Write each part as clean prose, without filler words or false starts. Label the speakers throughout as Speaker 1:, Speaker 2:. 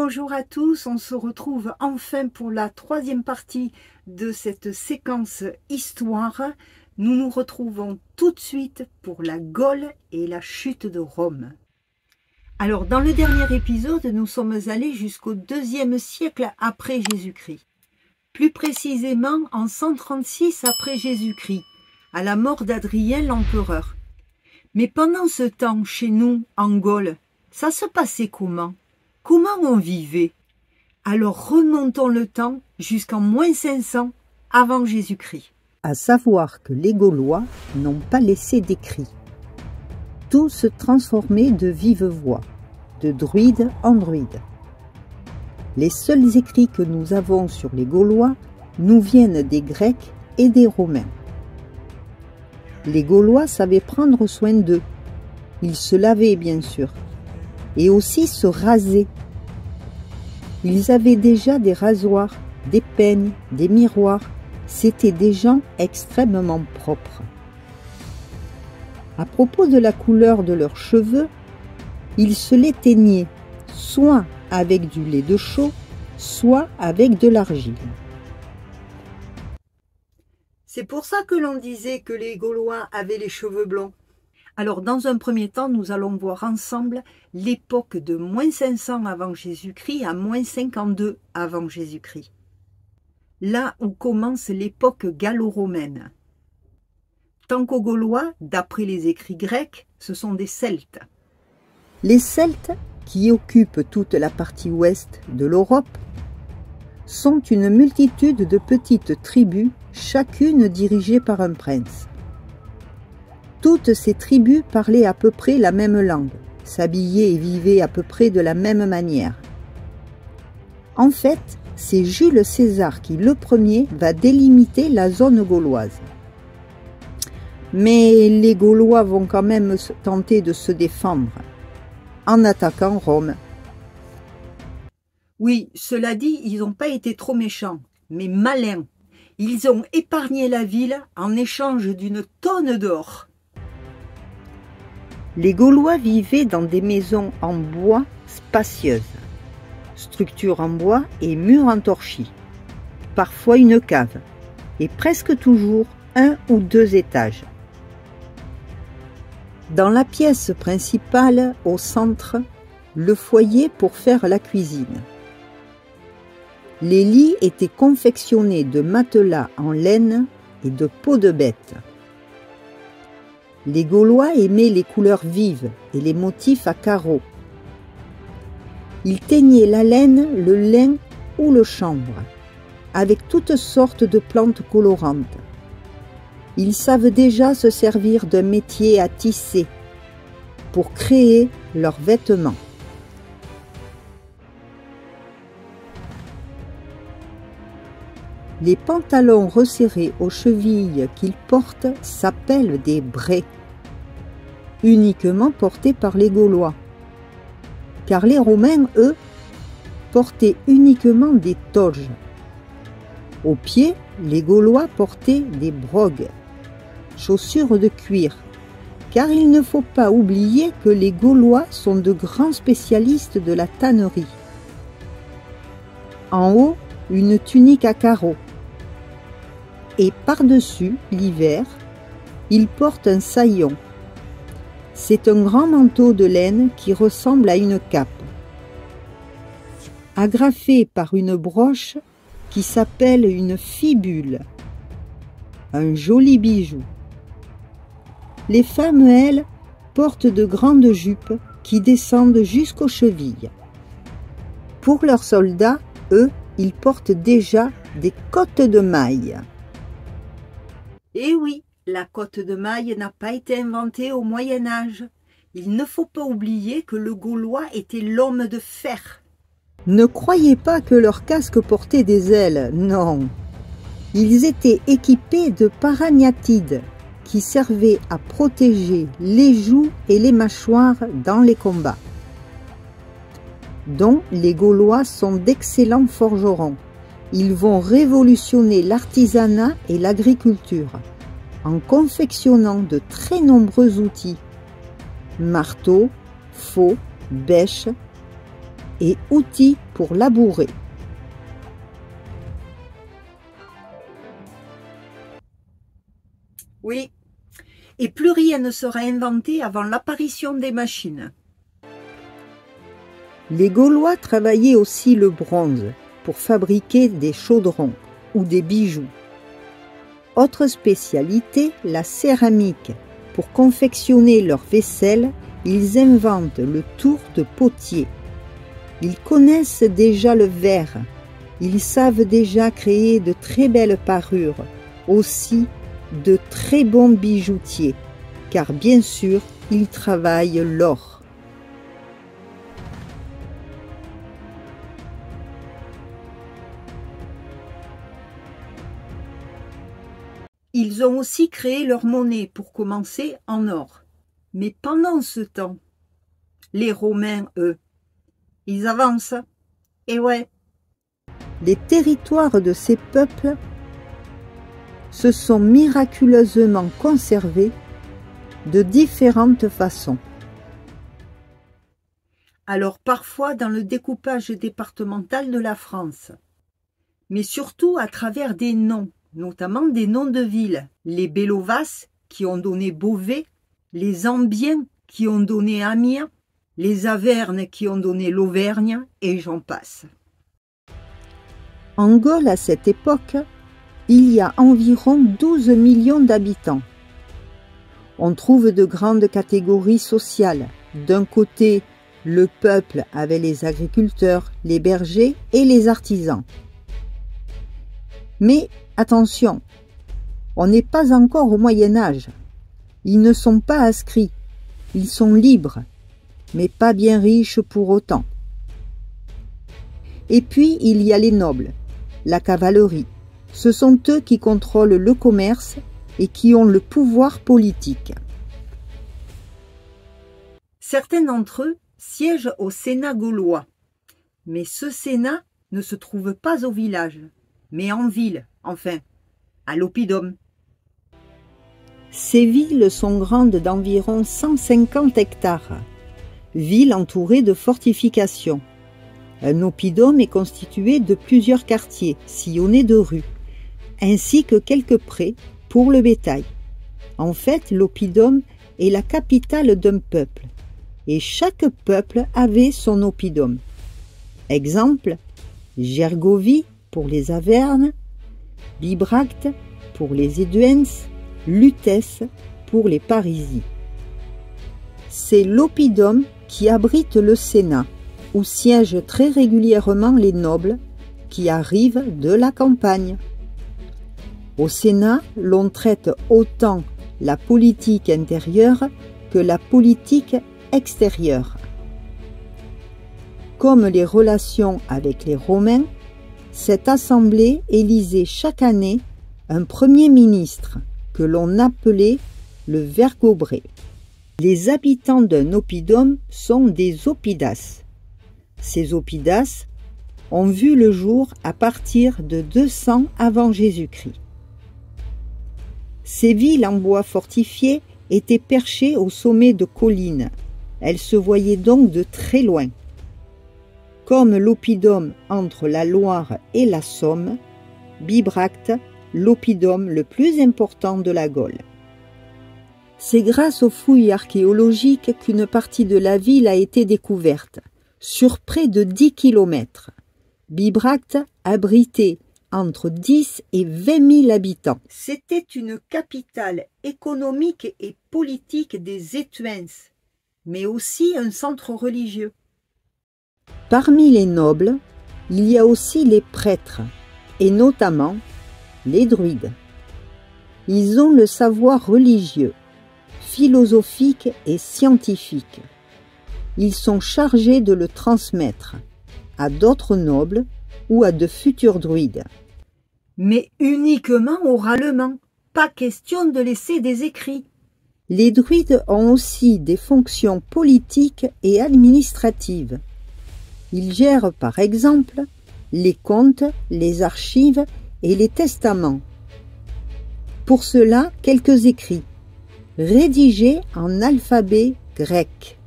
Speaker 1: bonjour à tous, on se retrouve enfin pour la troisième partie de cette séquence histoire. Nous nous retrouvons tout de suite pour la Gaule et la chute de Rome. Alors dans le dernier épisode, nous sommes allés jusqu'au 2e siècle après Jésus-Christ. Plus précisément en 136 après Jésus-Christ, à la mort d'Adrien l'empereur. Mais pendant ce temps, chez nous, en Gaule, ça se passait comment? Comment on vivait? Alors remontons le temps jusqu'en -500 avant Jésus-Christ.
Speaker 2: À savoir que les Gaulois n'ont pas laissé d'écrits. Tout se transformait de vive voix, de druide en druide. Les seuls écrits que nous avons sur les Gaulois nous viennent des Grecs et des Romains. Les Gaulois savaient prendre soin d'eux. Ils se lavaient bien sûr, et aussi se raser. Ils avaient déjà des rasoirs, des peignes, des miroirs. C'étaient des gens extrêmement propres. À propos de la couleur de leurs cheveux, ils se les teignaient, soit avec du lait de chaux, soit avec de l'argile.
Speaker 1: C'est pour ça que l'on disait que les Gaulois avaient les cheveux blonds. Alors dans un premier temps, nous allons voir ensemble l'époque de -500 avant Jésus-Christ à -52 avant Jésus-Christ. Là où commence l'époque gallo-romaine. Tant qu'aux Gaulois, d'après les écrits grecs, ce sont des Celtes.
Speaker 2: Les Celtes, qui occupent toute la partie ouest de l'Europe, sont une multitude de petites tribus, chacune dirigée par un prince. Toutes ces tribus parlaient à peu près la même langue, s'habillaient et vivaient à peu près de la même manière. En fait, c'est Jules César qui, le premier, va délimiter la zone gauloise. Mais les Gaulois vont quand même tenter de se défendre en attaquant Rome.
Speaker 1: Oui, cela dit, ils n'ont pas été trop méchants, mais malins. Ils ont épargné la ville en échange d'une tonne d'or.
Speaker 2: Les Gaulois vivaient dans des maisons en bois spacieuses, structures en bois et murs en torchis, parfois une cave, et presque toujours 1 ou 2 étages. Dans la pièce principale, au centre, le foyer pour faire la cuisine. Les lits étaient confectionnés de matelas en laine et de peau de bête. Les Gaulois aimaient les couleurs vives et les motifs à carreaux. Ils teignaient la laine, le lin ou le chanvre, avec toutes sortes de plantes colorantes. Ils savent déjà se servir d'un métier à tisser pour créer leurs vêtements. Les pantalons resserrés aux chevilles qu'ils portent s'appellent des braies, uniquement portés par les Gaulois, car les Romains, eux, portaient uniquement des toges. Aux pieds, les Gaulois portaient des brogues, chaussures de cuir, car il ne faut pas oublier que les Gaulois sont de grands spécialistes de la tannerie. En haut, une tunique à carreaux. Et par-dessus, l'hiver, ils portent un saillon. C'est un grand manteau de laine qui ressemble à une cape, agrafé par une broche qui s'appelle une fibule, un joli bijou. Les femmes, elles, portent de grandes jupes qui descendent jusqu'aux chevilles. Pour leurs soldats, eux, ils portent déjà des cottes de mailles.
Speaker 1: Eh oui, la cotte de maille n'a pas été inventée au Moyen-Âge. Il ne faut pas oublier que le Gaulois était l'homme de fer.
Speaker 2: Ne croyez pas que leurs casques portaient des ailes, non. Ils étaient équipés de paragnathides qui servaient à protéger les joues et les mâchoires dans les combats. Donc, les Gaulois sont d'excellents forgerons. Ils vont révolutionner l'artisanat et l'agriculture en confectionnant de très nombreux outils, marteaux, faux, bêches, et outils pour labourer.
Speaker 1: Oui, et plus rien ne sera inventé avant l'apparition des machines.
Speaker 2: Les Gaulois travaillaient aussi le bronze pour fabriquer des chaudrons ou des bijoux. Autre spécialité, la céramique. Pour confectionner leur vaisselle, ils inventent le tour de potier. Ils connaissent déjà le verre. Ils savent déjà créer de très belles parures, aussi de très bons bijoutiers, car bien sûr, ils travaillent l'or.
Speaker 1: Ils ont aussi créé leur monnaie, pour commencer, en or. Mais pendant ce temps, les Romains, eux, ils avancent. Et ouais.
Speaker 2: Les territoires de ces peuples se sont miraculeusement conservés de différentes façons.
Speaker 1: Alors parfois dans le découpage départemental de la France, mais surtout à travers des noms, notamment des noms de villes, les Bellovas qui ont donné Beauvais, les Ambiens qui ont donné Amiens, les Avernes qui ont donné l'Auvergne, et j'en passe.
Speaker 2: En Gaule, à cette époque, il y a environ 12 millions d'habitants. On trouve de grandes catégories sociales. D'un côté, le peuple avec les agriculteurs, les bergers et les artisans. Mais attention, on n'est pas encore au Moyen Âge. Ils ne sont pas inscrits, ils sont libres, mais pas bien riches pour autant. Et puis il y a les nobles, la cavalerie. Ce sont eux qui contrôlent le commerce et qui ont le pouvoir politique.
Speaker 1: Certains d'entre eux siègent au Sénat gaulois, mais ce Sénat ne se trouve pas au village, mais en ville, enfin, à l'oppidum.
Speaker 2: Ces villes sont grandes d'environ 150 hectares, villes entourées de fortifications. Un oppidum est constitué de plusieurs quartiers sillonnés de rues, ainsi que quelques prés pour le bétail. En fait, l'oppidum est la capitale d'un peuple, et chaque peuple avait son oppidum. Exemple, Gergovie pour les Avernes, Bibracte pour les Éduens, Lutèce pour les Parisis. C'est l'oppidum qui abrite le Sénat, où siègent très régulièrement les nobles qui arrivent de la campagne. Au Sénat, l'on traite autant la politique intérieure que la politique extérieure. Comme les relations avec les Romains, cette assemblée élisait chaque année un premier ministre que l'on appelait le vergobré. Les habitants d'un oppidum sont des oppidas. Ces oppidas ont vu le jour à partir de 200 avant Jésus-Christ. Ces villes en bois fortifié étaient perchées au sommet de collines. Elles se voyaient donc de très loin. Comme l'oppidum entre la Loire et la Somme, Bibracte, l'oppidum le plus important de la Gaule. C'est grâce aux fouilles archéologiques qu'une partie de la ville a été découverte, sur près de 10 km. Bibracte abritait entre 10 et 20 000 habitants.
Speaker 1: C'était une capitale économique et politique des Étuens, mais aussi un centre religieux.
Speaker 2: Parmi les nobles, il y a aussi les prêtres, et notamment les druides. Ils ont le savoir religieux, philosophique et scientifique. Ils sont chargés de le transmettre à d'autres nobles ou à de futurs druides.
Speaker 1: Mais uniquement oralement, pas question de laisser des écrits.
Speaker 2: Les druides ont aussi des fonctions politiques et administratives. Ils gèrent par exemple les comptes, les archives et les testaments. Pour cela, quelques écrits, rédigés en alphabet grec.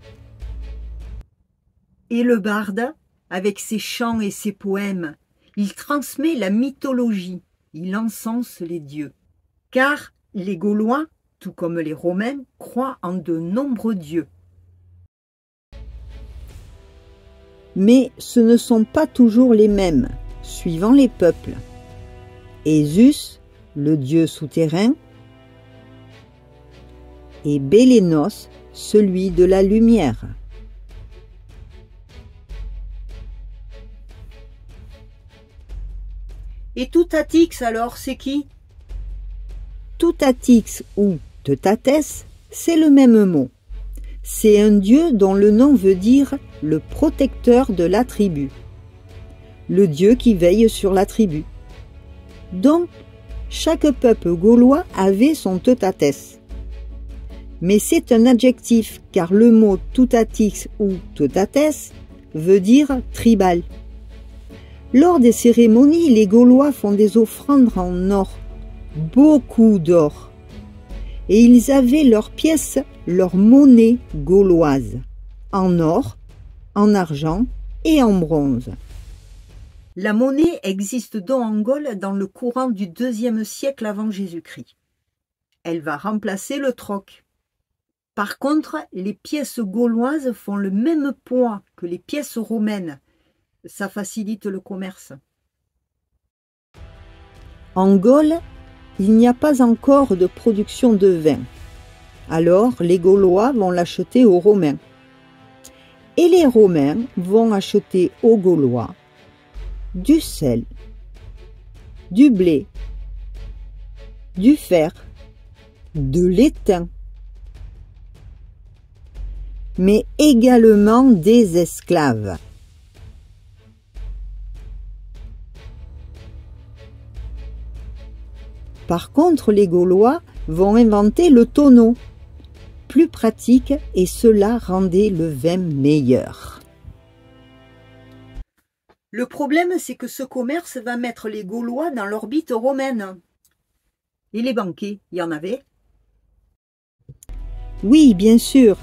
Speaker 1: Et le barde, avec ses chants et ses poèmes. Il transmet la mythologie, il encense les dieux. Car les Gaulois, tout comme les Romains, croient en de nombreux dieux.
Speaker 2: Mais ce ne sont pas toujours les mêmes, suivant les peuples. Et Zeus, le dieu souterrain, et Bélénos, celui de la lumière.
Speaker 1: Et Touthatix alors, c'est qui?
Speaker 2: Touthatix ou Teutates, c'est le même mot. C'est un dieu dont le nom veut dire le protecteur de la tribu, le dieu qui veille sur la tribu. Donc, chaque peuple gaulois avait son Teutates. Mais c'est un adjectif car le mot Touthatix ou Teutates veut dire tribal. Lors des cérémonies, les Gaulois font des offrandes en or, beaucoup d'or. Et ils avaient leurs pièces, leur monnaie gauloise, en or, en argent et en bronze.
Speaker 1: La monnaie existe donc en Gaule dans le courant du IIe siècle avant Jésus-Christ. Elle va remplacer le troc. Par contre, les pièces gauloises font le même poids que les pièces romaines. Ça facilite le commerce.
Speaker 2: En Gaule, il n'y a pas encore de production de vin. Alors, les Gaulois vont l'acheter aux Romains. Et les Romains vont acheter aux Gaulois du sel, du blé, du fer, de l'étain, mais également des esclaves. Par contre, les Gaulois vont inventer le tonneau, plus pratique, et cela rendait le vin meilleur.
Speaker 1: Le problème, c'est que ce commerce va mettre les Gaulois dans l'orbite romaine. Et les banquets, il y en avait?
Speaker 2: Oui, bien sûr,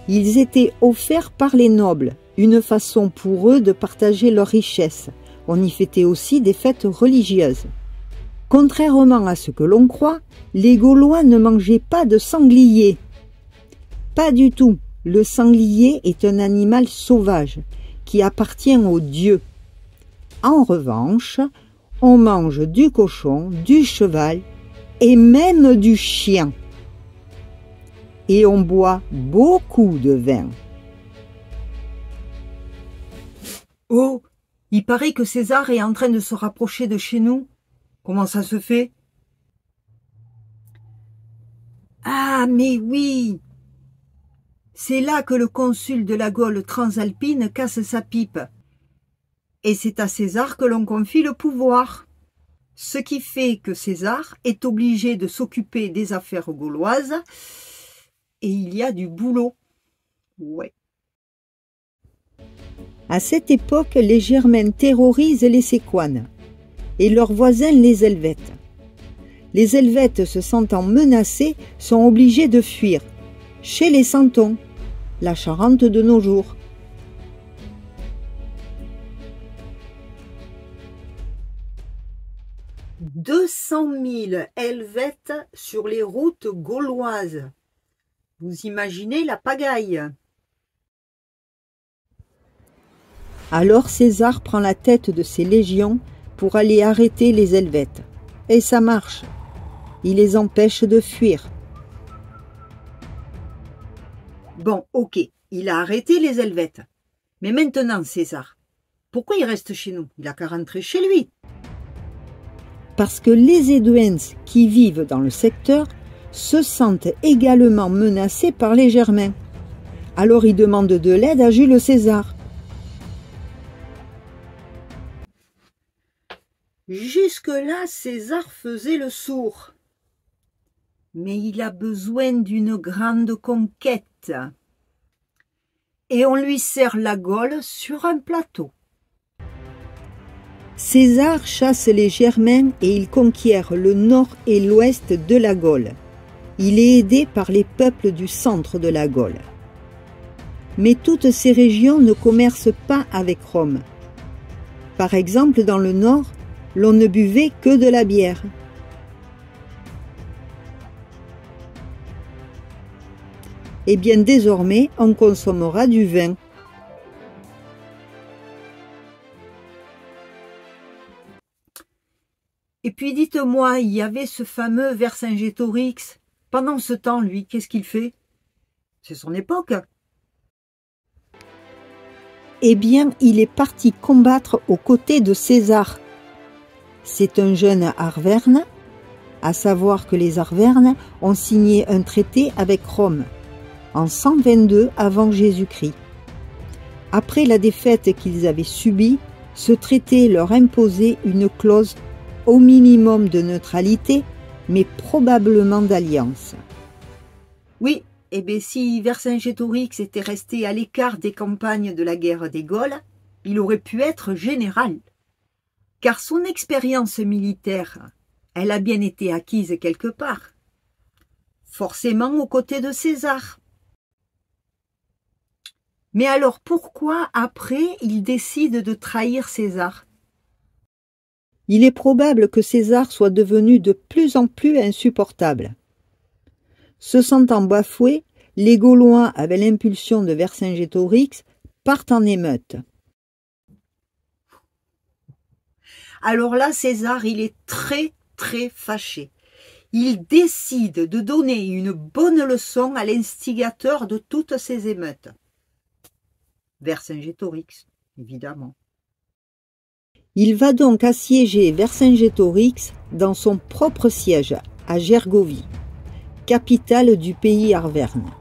Speaker 2: ils étaient offerts par les nobles, une façon pour eux de partager leurs richesses. On y fêtait aussi des fêtes religieuses. Contrairement à ce que l'on croit, les Gaulois ne mangeaient pas de sanglier. Pas du tout. Le sanglier est un animal sauvage qui appartient aux dieux. En revanche, on mange du cochon, du cheval et même du chien. Et on boit beaucoup de vin.
Speaker 1: Oh, il paraît que César est en train de se rapprocher de chez nous. Comment ça se fait? Ah, mais oui! C'est là que le consul de la Gaule transalpine casse sa pipe. Et c'est à César que l'on confie le pouvoir. Ce qui fait que César est obligé de s'occuper des affaires gauloises. Et il y a du boulot. Ouais.
Speaker 2: À cette époque, les Germains terrorisent les Séquanes et leurs voisins les Helvètes. Les Helvètes, se sentant menacés, sont obligés de fuir chez les Santons, la Charente de nos jours. «
Speaker 1: 200 000 Helvètes sur les routes gauloises. Vous imaginez la pagaille ?»
Speaker 2: Alors César prend la tête de ses légions pour aller arrêter les Helvètes. Et ça marche. Il les empêche de fuir.
Speaker 1: Bon, ok, il a arrêté les Helvètes. Mais maintenant, César, pourquoi il reste chez nous? Il a qu'à rentrer chez lui.
Speaker 2: Parce que les Éduens qui vivent dans le secteur se sentent également menacés par les Germains. Alors ils demandent de l'aide à Jules César.
Speaker 1: Jusque-là, César faisait le sourd. Mais il a besoin d'une grande conquête. Et on lui sert la Gaule sur un plateau.
Speaker 2: César chasse les Germains et il conquiert le nord et l'ouest de la Gaule. Il est aidé par les peuples du centre de la Gaule. mais toutes ces régions ne commercent pas avec Rome. Par exemple, dans le nord, l'on ne buvait que de la bière. Eh bien, désormais, on consommera du vin.
Speaker 1: Et puis dites-moi, il y avait ce fameux Vercingétorix. Pendant ce temps, lui, qu'est-ce qu'il fait? C'est son époque.
Speaker 2: Eh bien, il est parti combattre aux côtés de César. C'est un jeune Arverne, à savoir que les Arvernes ont signé un traité avec Rome en 122 avant Jésus-Christ. Après la défaite qu'ils avaient subie, ce traité leur imposait une clause au minimum de neutralité, mais probablement d'alliance.
Speaker 1: Oui, et bien si Vercingétorix était resté à l'écart des campagnes de la guerre des Gaules, il aurait pu être général. Car son expérience militaire, elle a bien été acquise quelque part. Forcément aux côtés de César. Mais alors pourquoi après il décide de trahir César?
Speaker 2: Il est probable que César soit devenu de plus en plus insupportable. Se sentant bafoué, les Gaulois, avec l'impulsion de Vercingétorix, partent en émeute.
Speaker 1: Alors là, César, il est très fâché. Il décide de donner une bonne leçon à l'instigateur de toutes ces émeutes. Vercingétorix, évidemment.
Speaker 2: Il va donc assiéger Vercingétorix dans son propre siège, à Gergovie, capitale du pays arverne.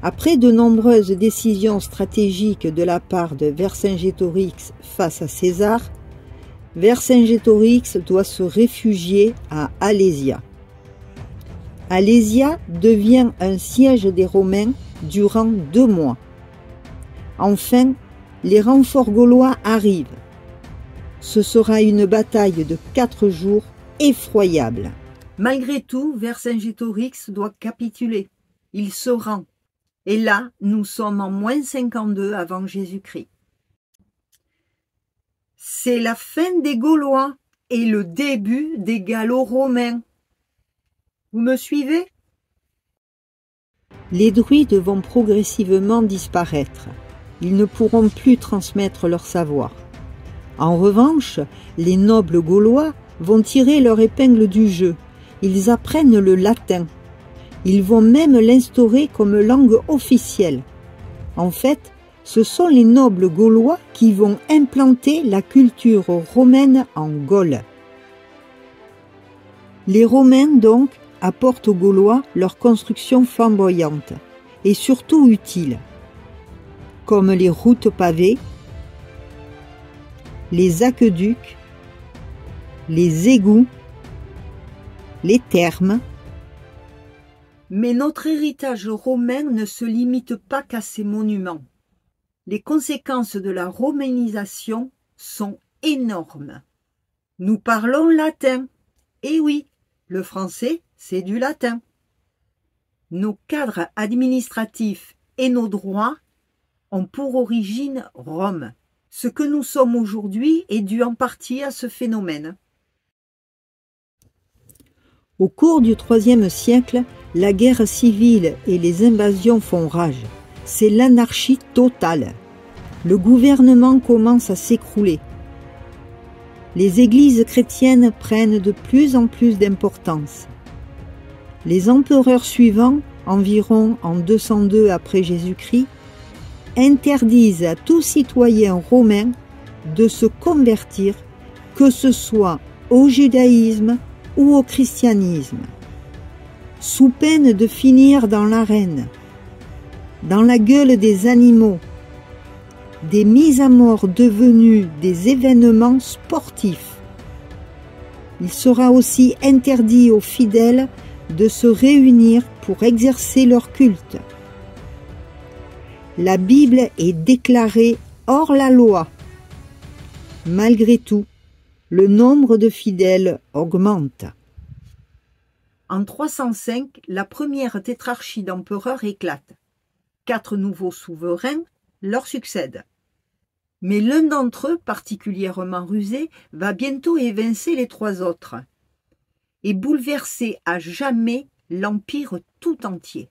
Speaker 2: Après de nombreuses décisions stratégiques de la part de Vercingétorix face à César, Vercingétorix doit se réfugier à Alésia. Alésia devient un siège des Romains durant 2 mois. Enfin, les renforts gaulois arrivent. Ce sera une bataille de 4 jours effroyable.
Speaker 1: Malgré tout, Vercingétorix doit capituler. Il se rend. Et là, nous sommes en -52 avant Jésus-Christ. C'est la fin des Gaulois et le début des Gallo-Romains. Vous me suivez?
Speaker 2: Les druides vont progressivement disparaître. Ils ne pourront plus transmettre leur savoir. En revanche, les nobles gaulois vont tirer leur épingle du jeu. Ils apprennent le latin. Ils vont même l'instaurer comme langue officielle. En fait, ce sont les nobles gaulois qui vont implanter la culture romaine en Gaule. Les Romains, donc, apportent aux Gaulois leur construction flamboyante et surtout utile, comme les routes pavées, les aqueducs, les égouts, les thermes.
Speaker 1: Mais notre héritage romain ne se limite pas qu'à ces monuments. Les conséquences de la romanisation sont énormes. Nous parlons latin. Et oui, le français, c'est du latin. Nos cadres administratifs et nos droits ont pour origine Rome. Ce que nous sommes aujourd'hui est dû en partie à ce phénomène.
Speaker 2: Au cours du IIIe siècle, la guerre civile et les invasions font rage. C'est l'anarchie totale. Le gouvernement commence à s'écrouler. Les églises chrétiennes prennent de plus en plus d'importance. Les empereurs suivants, environ en 202 après Jésus-Christ, interdisent à tout citoyen romain de se convertir, que ce soit au judaïsme ou au christianisme, sous peine de finir dans l'arène, dans la gueule des animaux, des mises à mort devenues des événements sportifs. Il sera aussi interdit aux fidèles de se réunir pour exercer leur culte. La Bible est déclarée hors la loi. Malgré tout, le nombre de fidèles augmente.
Speaker 1: En 305, la première tétrarchie d'empereurs éclate. 4 nouveaux souverains leur succèdent. Mais l'un d'entre eux, particulièrement rusé, va bientôt évincer les 3 autres et bouleverser à jamais l'Empire tout entier.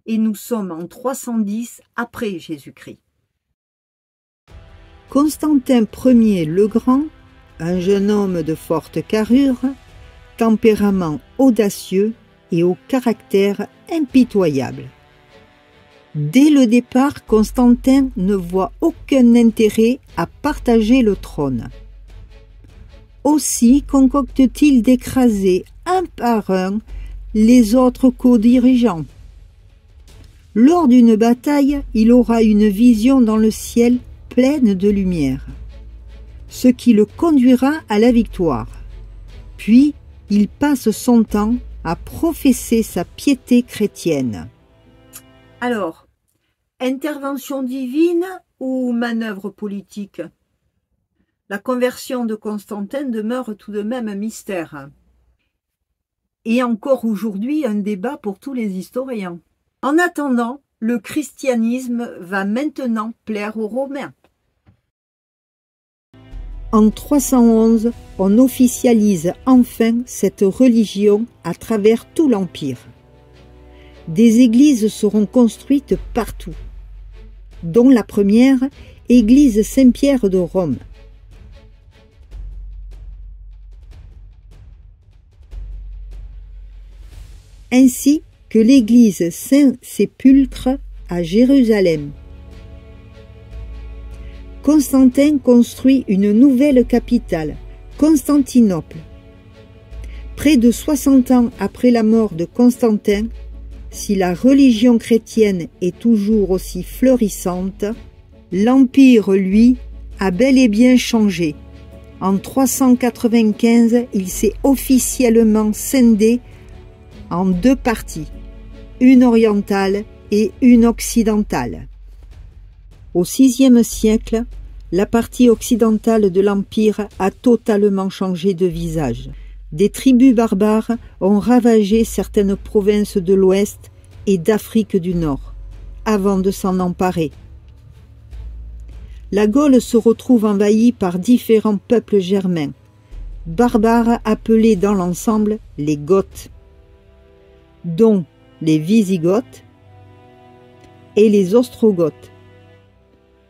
Speaker 1: Et nous sommes en 310 après Jésus-Christ.
Speaker 2: Constantin Ier le Grand, un jeune homme de forte carrure, tempérament audacieux et au caractère impitoyable. Dès le départ, Constantin ne voit aucun intérêt à partager le trône. Aussi concocte-t-il d'écraser un par un les autres co-dirigeants. Lors d'une bataille, il aura une vision dans le ciel pleine de lumière, ce qui le conduira à la victoire. Puis, il passe son temps à professer sa piété chrétienne.
Speaker 1: Alors, intervention divine ou manœuvre politique? La conversion de Constantin demeure tout de même un mystère. Et encore aujourd'hui un débat pour tous les historiens. En attendant, le christianisme va maintenant plaire aux Romains.
Speaker 2: En 311, on officialise enfin cette religion à travers tout l'Empire. Des églises seront construites partout, dont la première, église Saint-Pierre de Rome. Ainsi que l'église Saint-Sépulcre à Jérusalem. Constantin construit une nouvelle capitale, Constantinople. Près de 60 ans après la mort de Constantin, si la religion chrétienne est toujours aussi florissante, l'Empire, lui, a bel et bien changé. En 395, il s'est officiellement scindé en 2 parties, une orientale et une occidentale. Au VIe siècle, la partie occidentale de l'Empire a totalement changé de visage. Des tribus barbares ont ravagé certaines provinces de l'Ouest et d'Afrique du Nord, avant de s'en emparer. La Gaule se retrouve envahie par différents peuples germains, barbares appelés dans l'ensemble les Goths, dont les Wisigoths et les Ostrogoths.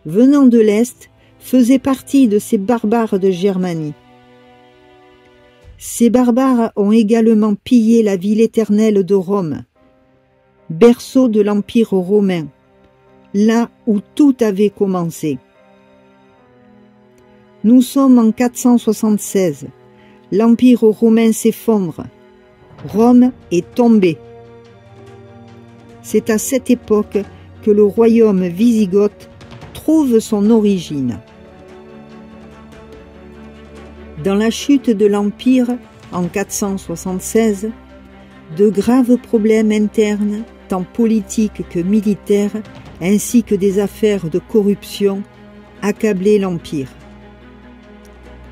Speaker 2: Venant de l'Est, faisaient partie de ces barbares de Germanie. Ces barbares ont également pillé la ville éternelle de Rome, berceau de l'Empire romain, là où tout avait commencé. Nous sommes en 476. L'Empire romain s'effondre. Rome est tombée. C'est à cette époque que le royaume wisigoth trouve son origine. Dans la chute de l'Empire, en 476, de graves problèmes internes, tant politiques que militaires, ainsi que des affaires de corruption, accablaient l'Empire.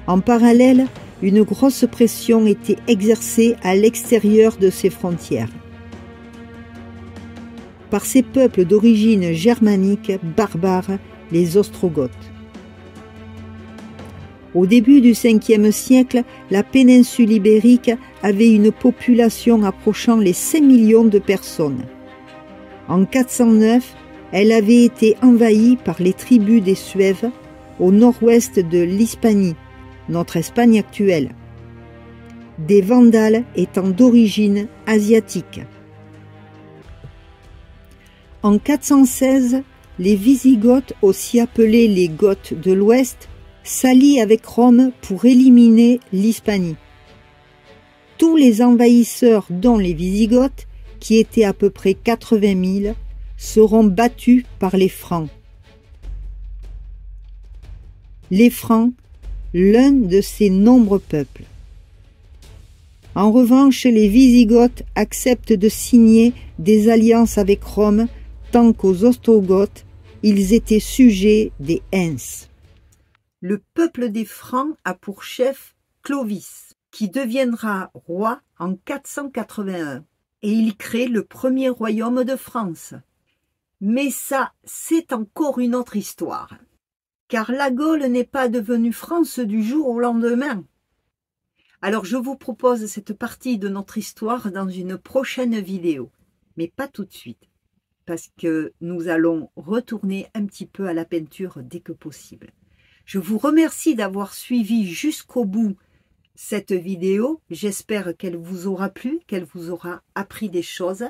Speaker 2: En parallèle, une grosse pression était exercée à l'extérieur de ses frontières par ces peuples d'origine germanique barbares, les Ostrogoths. Au début du Ve siècle, la péninsule ibérique avait une population approchant les 5 millions de personnes. En 409, elle avait été envahie par les tribus des Suèves au nord-ouest de l'Hispanie, notre Espagne actuelle, des Vandales étant d'origine asiatique. En 416, les Wisigoths, aussi appelés les Goths de l'Ouest, s'allient avec Rome pour éliminer l'Hispanie. Tous les envahisseurs, dont les Wisigoths, qui étaient à peu près 80 000, seront battus par les Francs. Les Francs, l'un de ces nombreux peuples. En revanche, les Wisigoths acceptent de signer des alliances avec Rome tant qu'aux Ostrogoths, ils étaient sujets des Huns.
Speaker 1: Le peuple des Francs a pour chef Clovis, qui deviendra roi en 481, et il crée le premier royaume de France. Mais ça, c'est encore une autre histoire. Car la Gaule n'est pas devenue France du jour au lendemain. Alors je vous propose cette partie de notre histoire dans une prochaine vidéo. Mais pas tout de suite. Parce que nous allons retourner un petit peu à la peinture dès que possible. Je vous remercie d'avoir suivi jusqu'au bout cette vidéo. J'espère qu'elle vous aura plu, qu'elle vous aura appris des choses.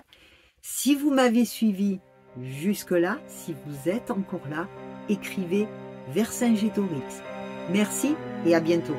Speaker 1: Si vous m'avez suivi jusque-là, si vous êtes encore là, écrivez Vercingétorix. Merci et à bientôt.